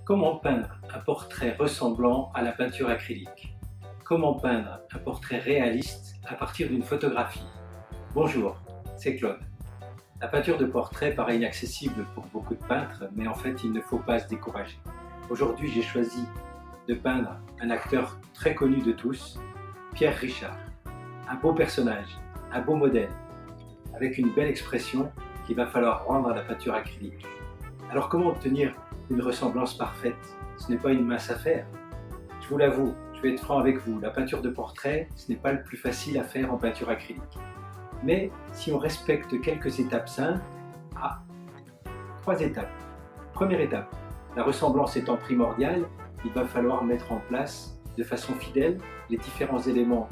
Comment peindre un portrait ressemblant à la peinture acrylique? Comment peindre un portrait réaliste à partir d'une photographie? Bonjour, c'est Claude. La peinture de portrait paraît inaccessible pour beaucoup de peintres, mais en fait il ne faut pas se décourager. Aujourd'hui j'ai choisi de peindre un acteur très connu de tous, Pierre Richard. Un beau personnage, un beau modèle, avec une belle expression qu'il va falloir rendre à la peinture acrylique. Alors comment obtenir une ressemblance parfaite? Ce n'est pas une mince affaire. Je vous l'avoue, je vais être franc avec vous, la peinture de portrait, ce n'est pas le plus facile à faire en peinture acrylique. Mais si on respecte quelques étapes simples, ah, 3 étapes. Première étape, la ressemblance étant primordiale, il va falloir mettre en place de façon fidèle les différents éléments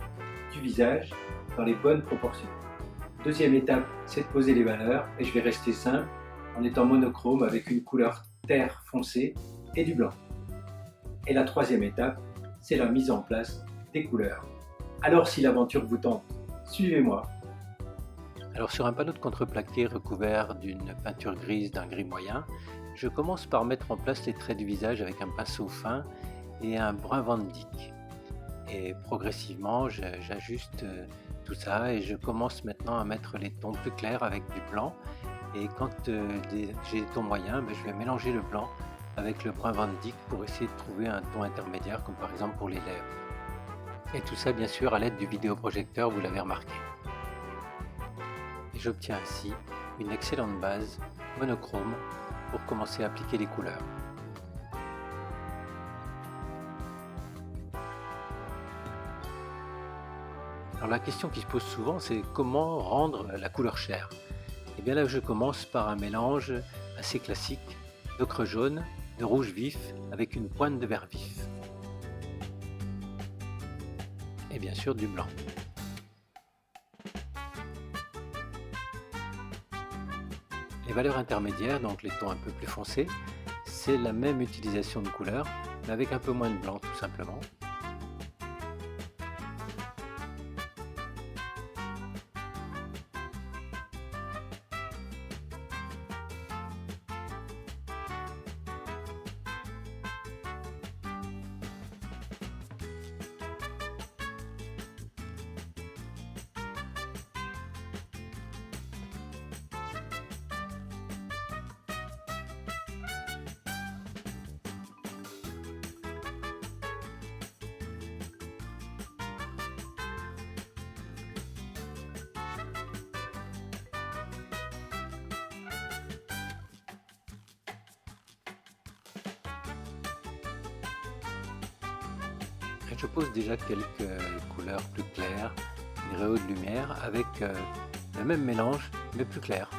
du visage dans les bonnes proportions. Deuxième étape, c'est de poser les valeurs, et je vais rester simple en étant monochrome avec une couleur terre foncée et du blanc. Et la troisième étape, c'est la mise en place des couleurs. Alors si l'aventure vous tente, suivez-moi. Alors sur un panneau de contreplaqué recouvert d'une peinture grise d'un gris moyen, je commence par mettre en place les traits du visage avec un pinceau fin et un brun Van Dyck. Et progressivement, j'ajuste tout ça et je commence maintenant à mettre les tons plus clairs avec du blanc. Et quand j'ai des tons moyens, je vais mélanger le blanc avec le brun Van Dyck pour essayer de trouver un ton intermédiaire, comme par exemple pour les lèvres. Et tout ça bien sûr à l'aide du vidéoprojecteur, vous l'avez remarqué. Et j'obtiens ainsi une excellente base monochrome pour commencer à appliquer les couleurs. Alors la question qui se pose souvent, c'est comment rendre la couleur chair? Et bien là je commence par un mélange assez classique d'ocre jaune, de rouge vif avec une pointe de vert vif. Et bien sûr du blanc. Les valeurs intermédiaires, donc les tons un peu plus foncés, c'est la même utilisation de couleurs, mais avec un peu moins de blanc tout simplement. Je pose déjà quelques couleurs plus claires, des rayons de lumière avec le même mélange mais plus clair.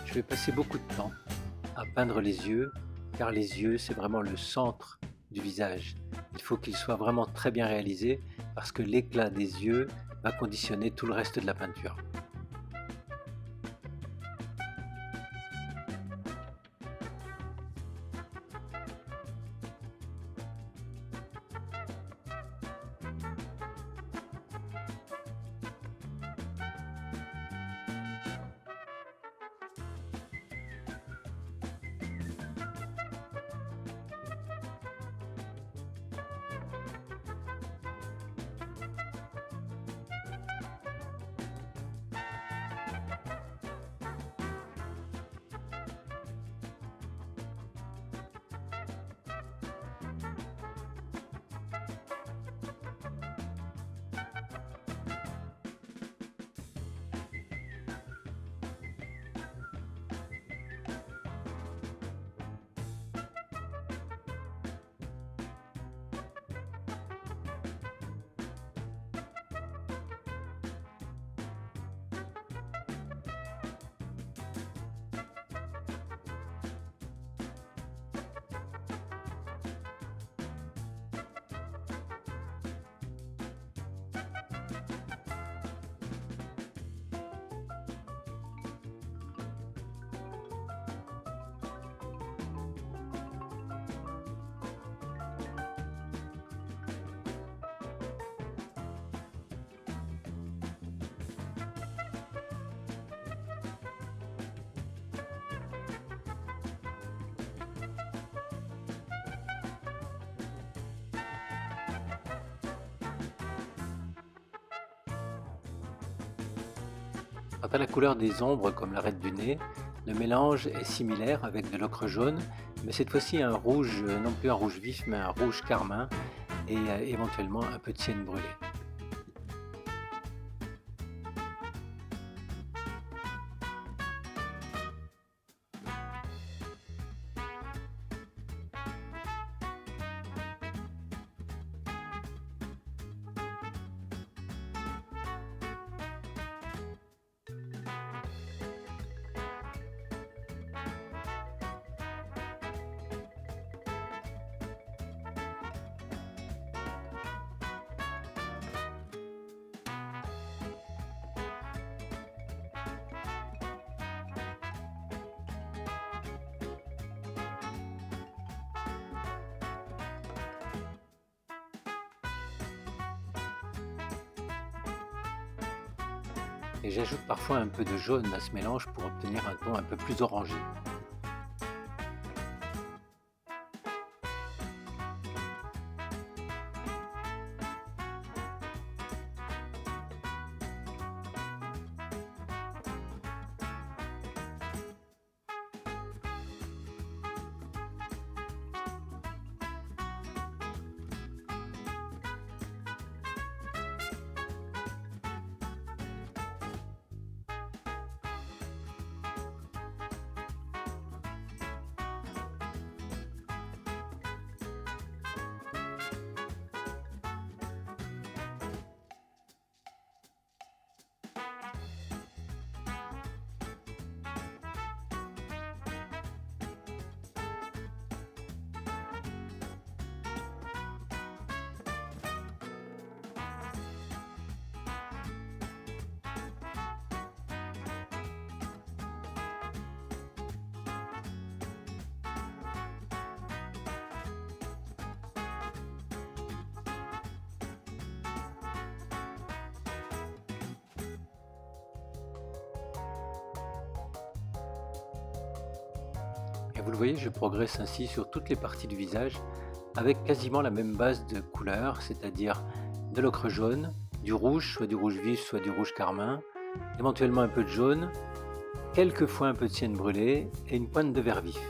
Je vais passer beaucoup de temps à peindre les yeux, car les yeux c'est vraiment le centre du visage. Il faut qu'il soit vraiment très bien réalisé parce que l'éclat des yeux va conditionner tout le reste de la peinture. Quant à la couleur des ombres, comme l'arête du nez, le mélange est similaire avec de l'ocre jaune, mais cette fois-ci un rouge, non plus un rouge vif, mais un rouge carmin et éventuellement un peu de sienne brûlée. Et j'ajoute parfois un peu de jaune à ce mélange pour obtenir un ton un peu plus orangé. Et vous le voyez, je progresse ainsi sur toutes les parties du visage avec quasiment la même base de couleurs, c'est-à-dire de l'ocre jaune, du rouge, soit du rouge vif, soit du rouge carmin, éventuellement un peu de jaune, quelquefois un peu de sienne brûlée et une pointe de vert vif.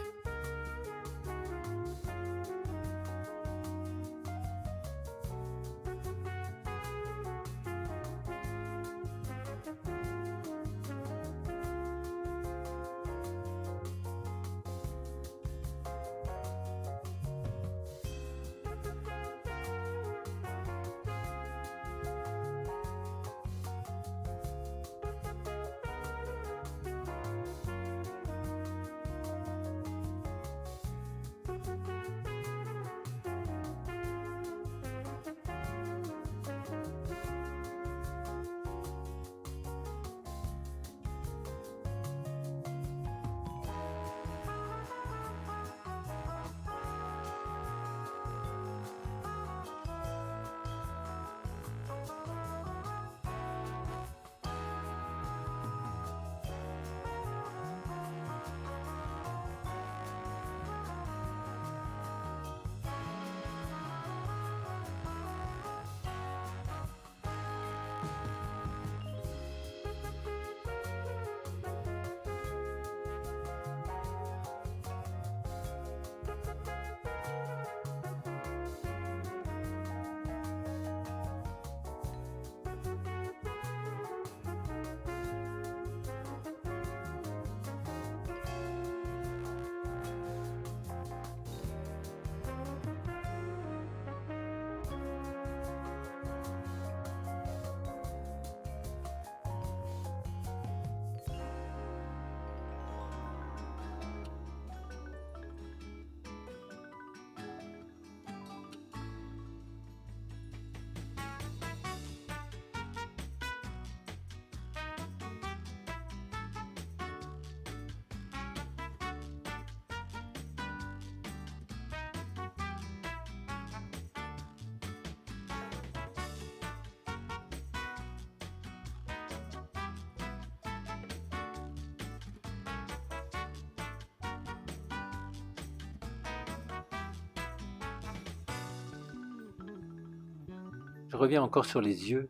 Je reviens encore sur les yeux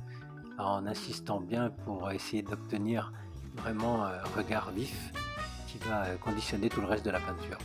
en insistant bien pour essayer d'obtenir vraiment un regard vif qui va conditionner tout le reste de la peinture.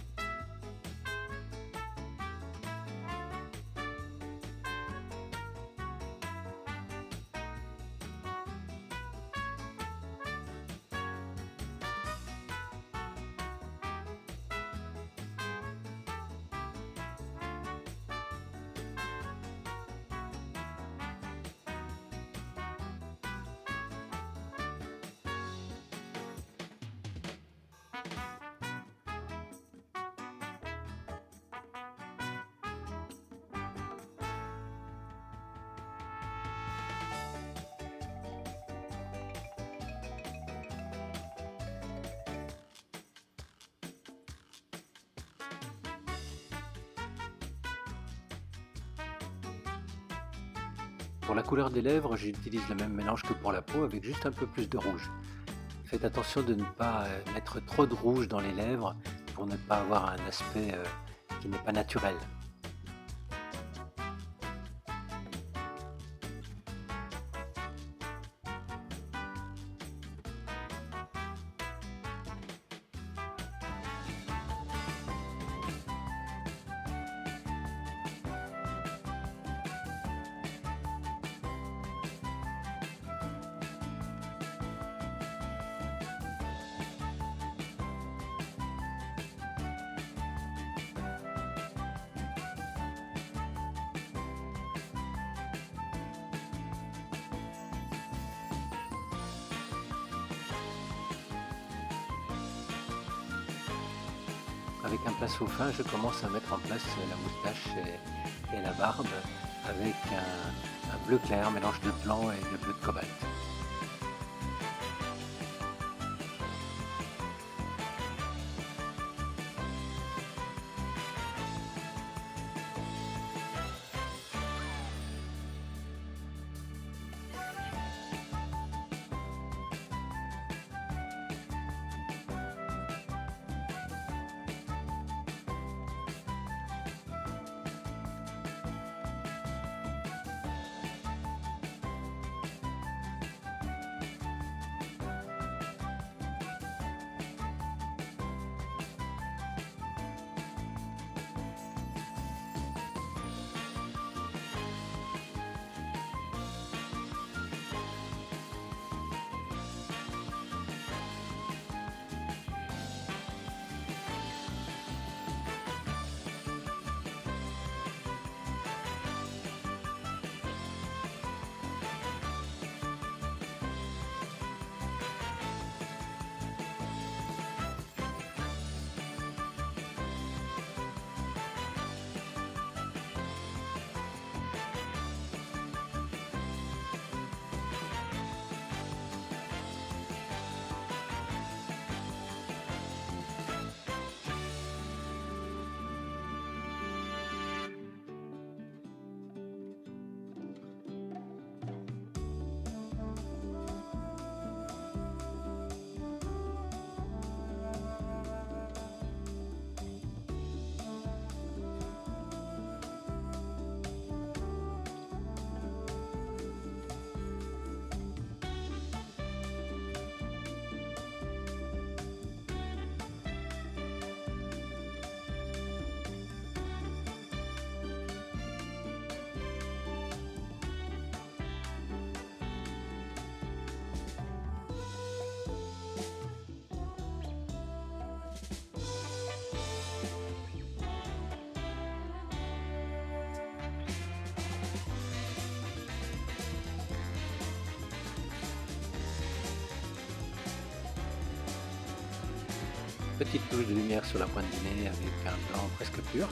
Pour la couleur des lèvres, j'utilise le même mélange que pour la peau avec juste un peu plus de rouge. Faites attention de ne pas mettre trop de rouge dans les lèvres pour ne pas avoir un aspect qui n'est pas naturel. Avec un pinceau fin, je commence à mettre en place la moustache et la barbe avec un bleu clair, mélange de blanc et de bleu de cobalt. Petite touche de lumière sur la pointe du nez avec un blanc presque pur.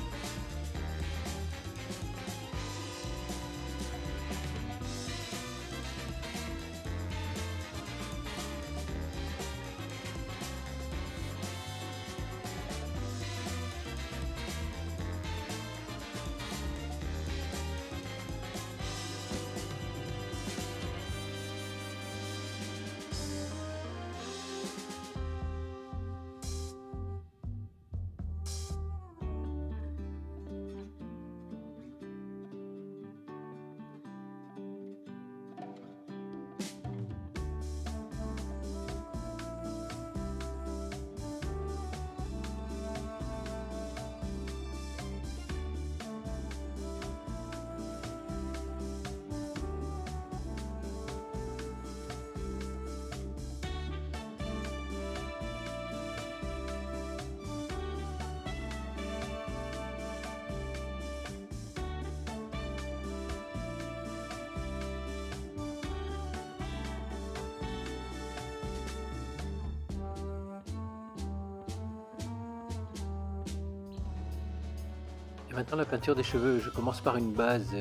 Maintenant, la peinture des cheveux, je commence par une base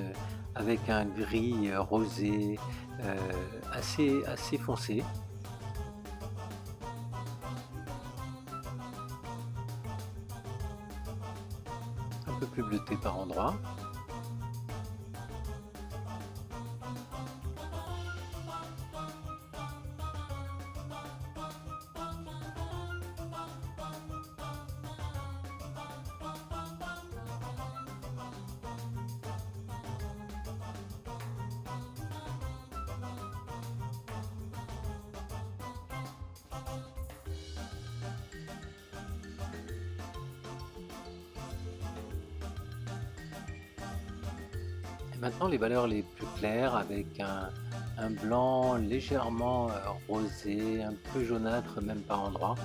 avec un gris rosé assez foncé. Un peu plus bleuté par endroits. Et maintenant les valeurs les plus claires avec un blanc légèrement rosé, un peu jaunâtre même par endroits.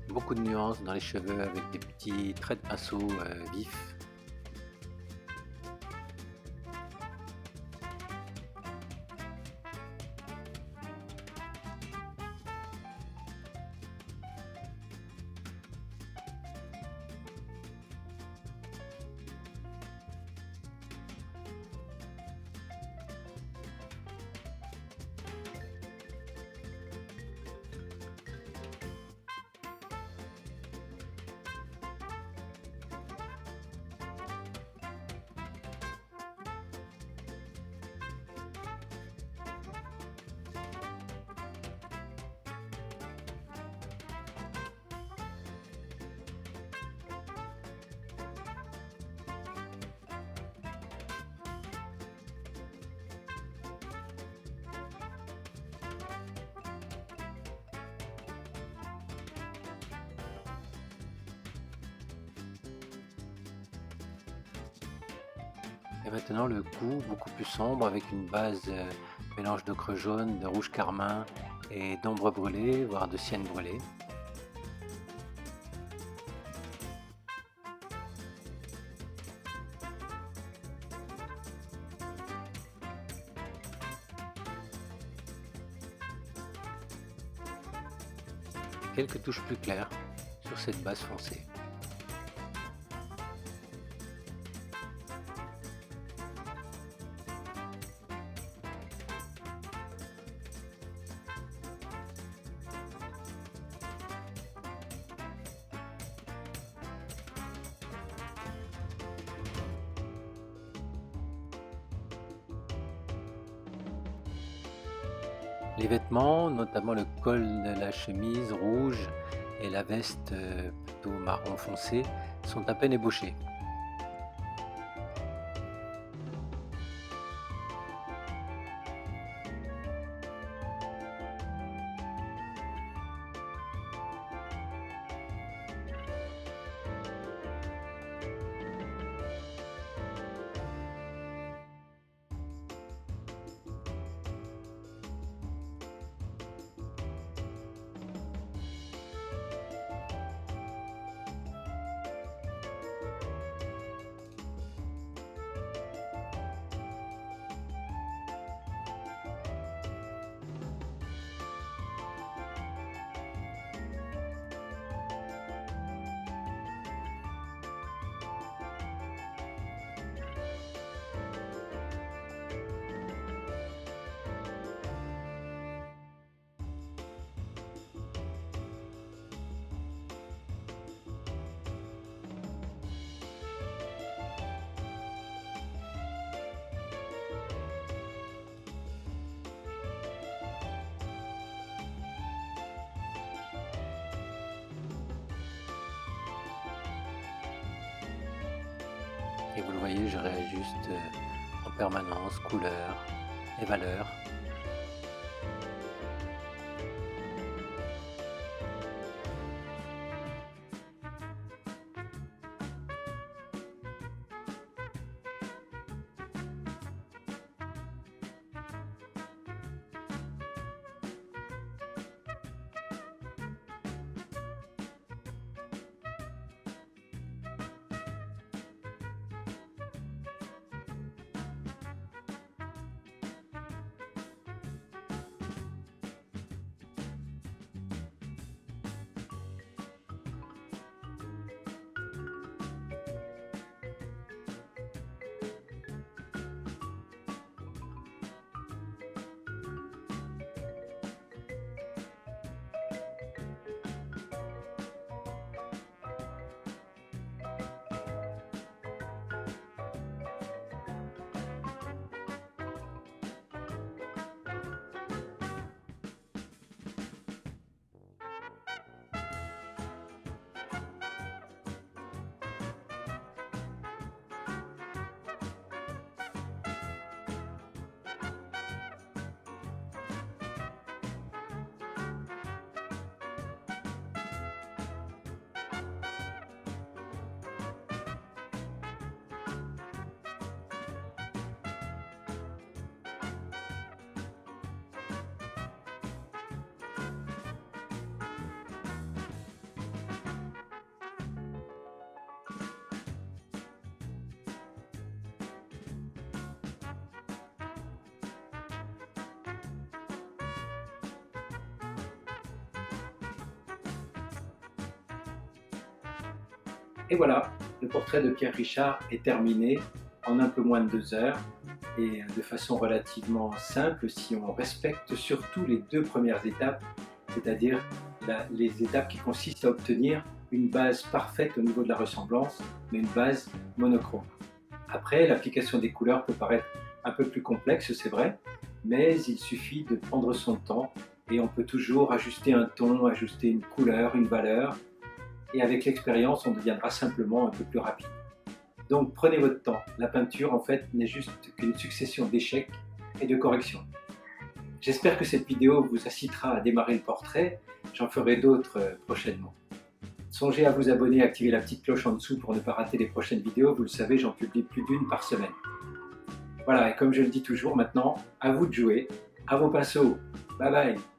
Beaucoup de nuances dans les cheveux avec des petits traits de pinceau vifs. Et maintenant le cou beaucoup plus sombre avec une base mélange d'ocre jaune, de rouge carmin et d'ombre brûlée, voire de sienne brûlée. Quelques touches plus claires sur cette base foncée. Les vêtements, notamment le col de la chemise rouge et la veste plutôt marron foncé, sont à peine ébauchés. Et vous le voyez, je réajuste en permanence couleurs et valeurs. Et voilà, le portrait de Pierre Richard est terminé en un peu moins de 2 heures et de façon relativement simple si on respecte surtout les 2 premières étapes, c'est-à-dire les étapes qui consistent à obtenir une base parfaite au niveau de la ressemblance, mais une base monochrome. Après, l'application des couleurs peut paraître un peu plus complexe, c'est vrai, mais il suffit de prendre son temps et on peut toujours ajuster un ton, ajuster une couleur, une valeur, et avec l'expérience, on deviendra simplement un peu plus rapide. Donc prenez votre temps. La peinture, en fait, n'est juste qu'une succession d'échecs et de corrections. J'espère que cette vidéo vous incitera à démarrer le portrait. J'en ferai d'autres prochainement. Songez à vous abonner et activer la petite cloche en dessous pour ne pas rater les prochaines vidéos. Vous le savez, j'en publie plus d'1 par semaine. Voilà, et comme je le dis toujours maintenant, à vous de jouer. À vos pinceaux. Bye bye.